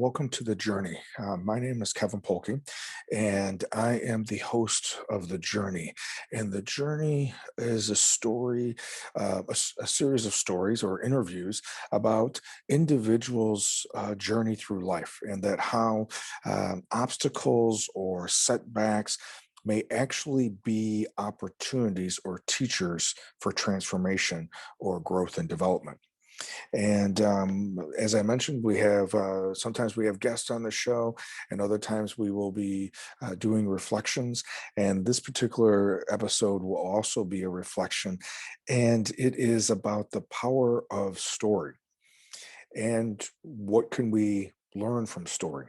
Welcome to the journey. My name is Kevin Polky, and I am the host of the journey. And the journey is a story, a series of stories or interviews about individuals' journey through life, and that how obstacles or setbacks may actually be opportunities or teachers for transformation or growth and development. And as I mentioned, we have sometimes we have guests on the show, and other times we will be doing reflections. And this particular episode will also be a reflection, and it is about the power of story and what can we learn from story.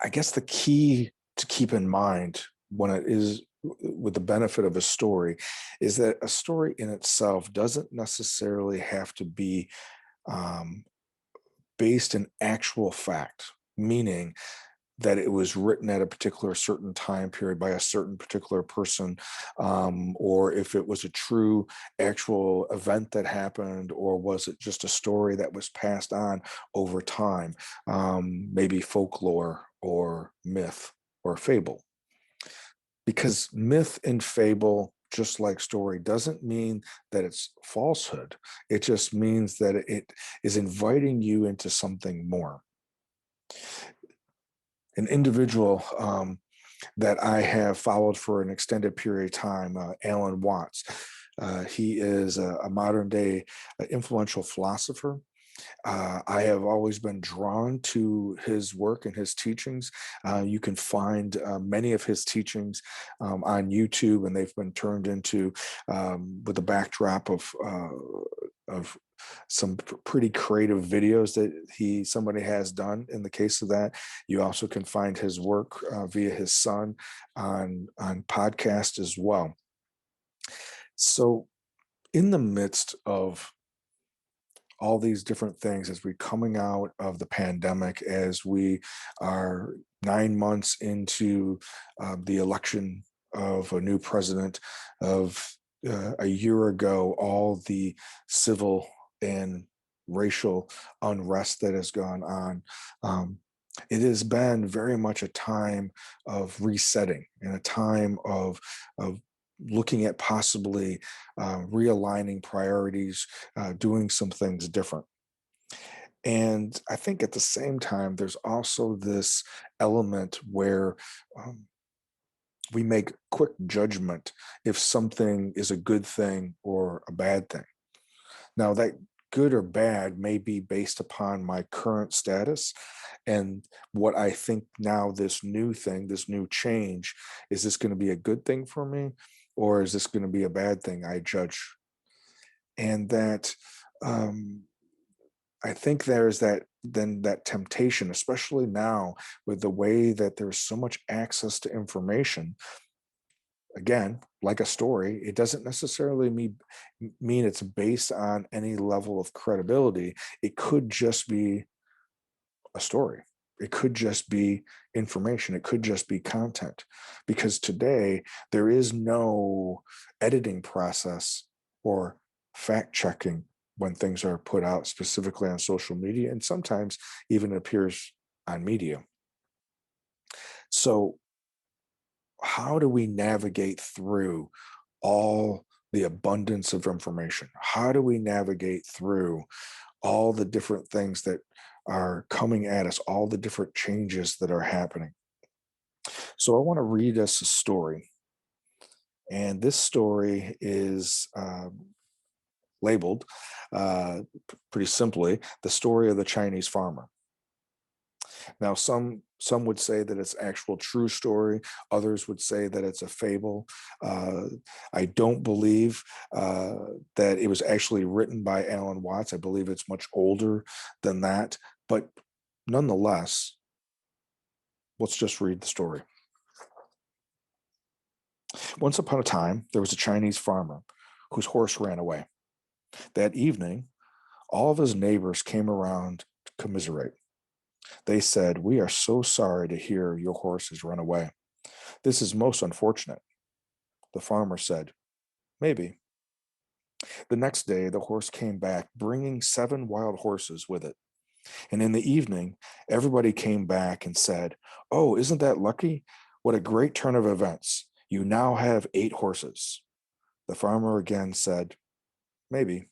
I guess the key to keep in mind when it is with the benefit of a story is that a story in itself doesn't necessarily have to be um, based in actual fact, meaning that it was written at a particular certain time period by a certain particular person, or if it was a true actual event that happened, or was it just a story that was passed on over time, maybe folklore or myth or fable. Because myth and fable, just like story, doesn't mean that it's falsehood. It just means that it is inviting you into something more. An individual that I have followed for an extended period of time, Alan Watts. He is a modern day influential philosopher. I have always been drawn to his work and his teachings. You can find many of his teachings on YouTube, and they've been turned into with a backdrop of some pretty creative videos that somebody has done. In the case of that, you also can find his work via his son on podcast as well. So, in the midst of all these different things as we're coming out of the pandemic, as we are 9 months into the election of a new president, of a year ago, all the civil and racial unrest that has gone on. It has been very much a time of resetting and a time of looking at possibly realigning priorities, doing some things different. And I think at the same time, there's also this element where um, we make quick judgment if something is a good thing or a bad thing. Now, that good or bad may be based upon my current status and what I think now this new thing, this new change, is this going to be a good thing for me or is this going to be a bad thing I judge? And that um, I think there's that temptation, especially now with the way that there's so much access to information. Again, like a story, it doesn't necessarily mean it's based on any level of credibility. It could just be a story. It could just be information. It could just be content. Because today, there is no editing process or fact checking when things are put out specifically on social media, and sometimes even appears on media. So, how do we navigate through all the abundance of information? How do we navigate through all the different things that are coming at us, all the different changes that are happening? So, I want to read us a story. And this story is labeled pretty simply the story of the Chinese farmer. Now, some would say that it's actual true story. Others would say that it's a fable. Uh, I don't believe that it was actually written by Alan Watts. I believe it's much older than that. But nonetheless, let's just read the story. Once upon a time, there was a Chinese farmer whose horse ran away. That evening, all of his neighbors came around to commiserate. They said, "We are so sorry to hear your horse has run away. This is most unfortunate." The farmer said, "Maybe." The next day, the horse came back, bringing 7 wild horses with it. And in the evening, everybody came back and said, "Oh, isn't that lucky? What a great turn of events. You now have 8 horses." The farmer again said, "Maybe."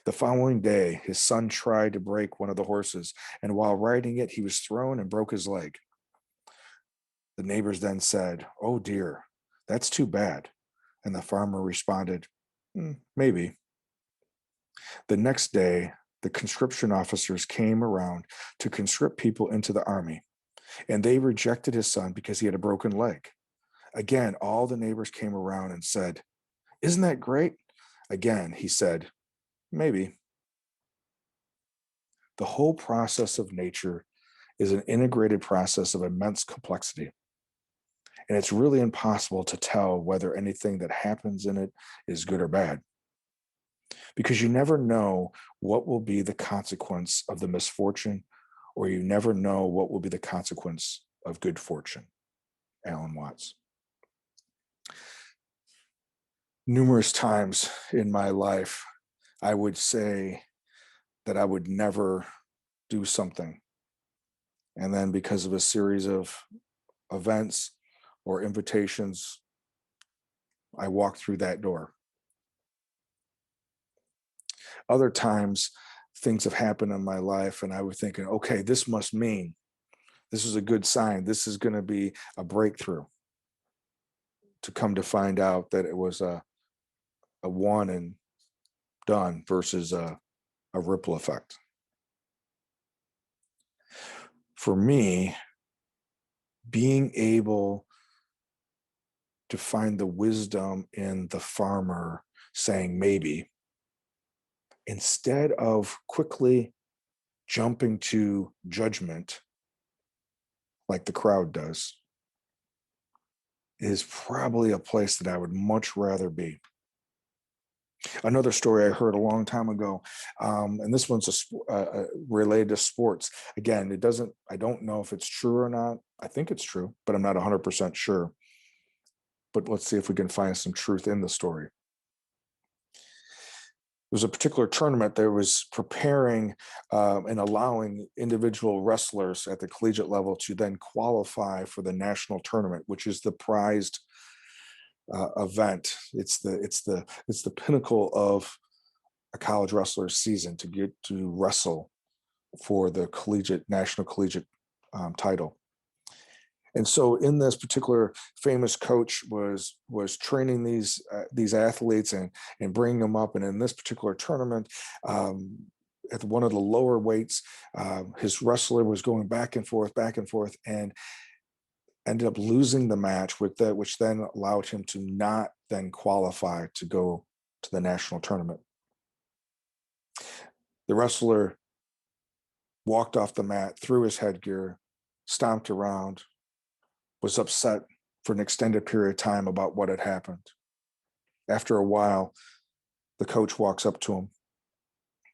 The following day, his son tried to break one of the horses, and while riding it, he was thrown and broke his leg. The neighbors then said, "Oh dear, that's too bad." And the farmer responded, "Maybe." The next day, the conscription officers came around to conscript people into the army, and they rejected his son because he had a broken leg. Again, all the neighbors came around and said, "Isn't that great?" Again, he said, "Maybe." The whole process of nature is an integrated process of immense complexity. And it's really impossible to tell whether anything that happens in it is good or bad, because you never know what will be the consequence of the misfortune, or you never know what will be the consequence of good fortune. Alan Watts. Numerous times in my life, I would say that I would never do something. And then, because of a series of events or invitations, I walked through that door. Other times, things have happened in my life, and I was thinking, okay, this must mean this is a good sign. This is going to be a breakthrough. To come to find out that it was a one and done versus a ripple effect. For me, being able to find the wisdom in the farmer saying maybe, instead of quickly jumping to judgment like the crowd does, is probably a place that I would much rather be. Another story I heard a long time ago, and this one's related to sports. Again, I don't know if it's true or not. I think it's true, but I'm not 100% sure. But let's see if we can find some truth in the story. There was a particular tournament that was preparing and allowing individual wrestlers at the collegiate level to then qualify for the national tournament, which is the prized event. It's the pinnacle of a college wrestler's season, to get to wrestle for the national collegiate title. And so, in this particular, famous coach was training these athletes and bringing them up. And in this particular tournament, at one of the lower weights, his wrestler was going back and forth, and ended up losing the match, which then allowed him to not then qualify to go to the national tournament. The wrestler walked off the mat, threw his headgear, stomped around, was upset for an extended period of time about what had happened. After a while, the coach walks up to him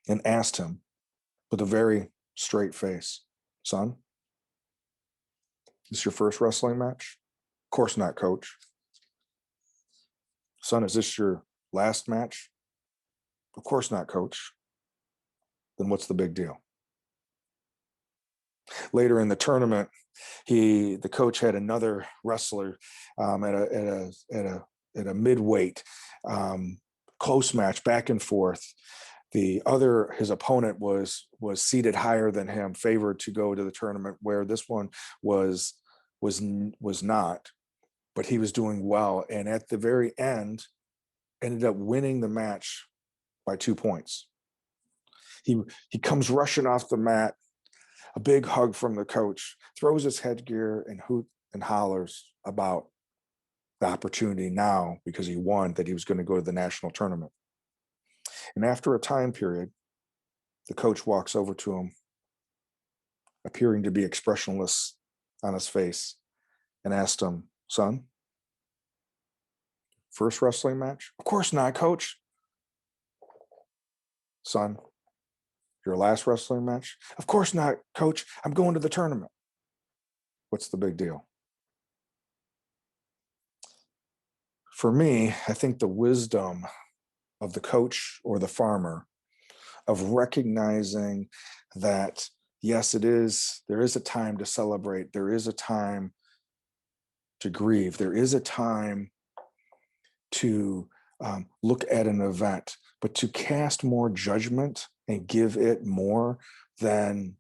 and asked him with a very straight face, "Son, is this your first wrestling match?" "Of course not, coach." "Son, is this your last match?" "Of course not, coach." "Then what's the big deal?" Later in the tournament, the coach had another wrestler at a midweight, close match, back and forth. His opponent was seated higher than him, favored to go to the tournament, where this one was not, but he was doing well, and at the very end ended up winning the match by 2 points. He comes rushing off the mat, a big hug from the coach, throws his headgear and hoot and hollers about the opportunity now, because he won, that he was going to go to the national tournament. And after a time period, the coach walks over to him, appearing to be expressionless on his face, and asked him, "Son, first wrestling match?" "Of course not, coach." "Son, your last wrestling match?" "Of course not, coach. I'm going to the tournament." "What's the big deal?" For me, I think the wisdom of the coach or the farmer of recognizing that, yes, there is a time to celebrate, there is a time to grieve, there is a time to look at an event, but to cast more judgment and give it more than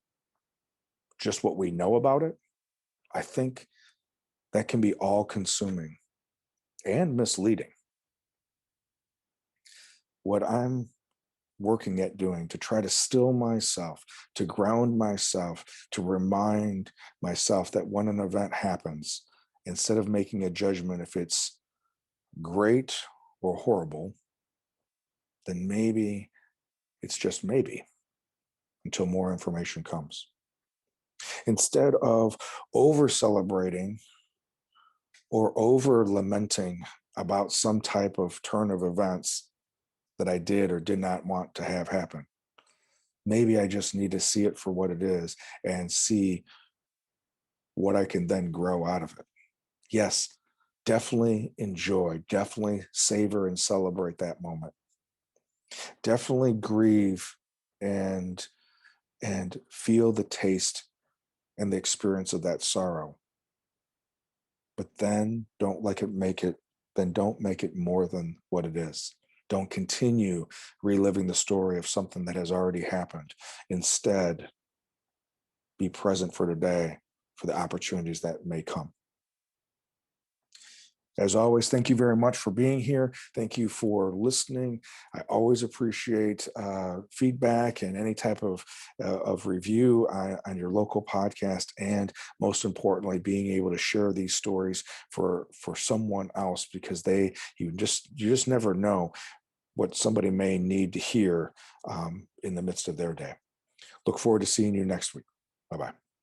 just what we know about it, I think that can be all consuming and misleading. What I'm working at doing to try to still myself, to ground myself, to remind myself that when an event happens, instead of making a judgment if it's great or horrible, then maybe it's just maybe until more information comes. Instead of over celebrating or over lamenting about some type of turn of events that I did or did not want to have happen, maybe I just need to see it for what it is and see what I can then grow out of it. Yes, definitely enjoy, definitely savor and celebrate that moment. Definitely grieve and feel the taste and the experience of that sorrow. But then don't make it more than what it is. Don't continue reliving the story of something that has already happened. Instead, be present for today for the opportunities that may come. As always, thank you very much for being here. Thank you for listening. I always appreciate feedback and any type of review on your local podcast, and most importantly, being able to share these stories for someone else, because you just never know what somebody may need to hear in the midst of their day. Look forward to seeing you next week. Bye bye.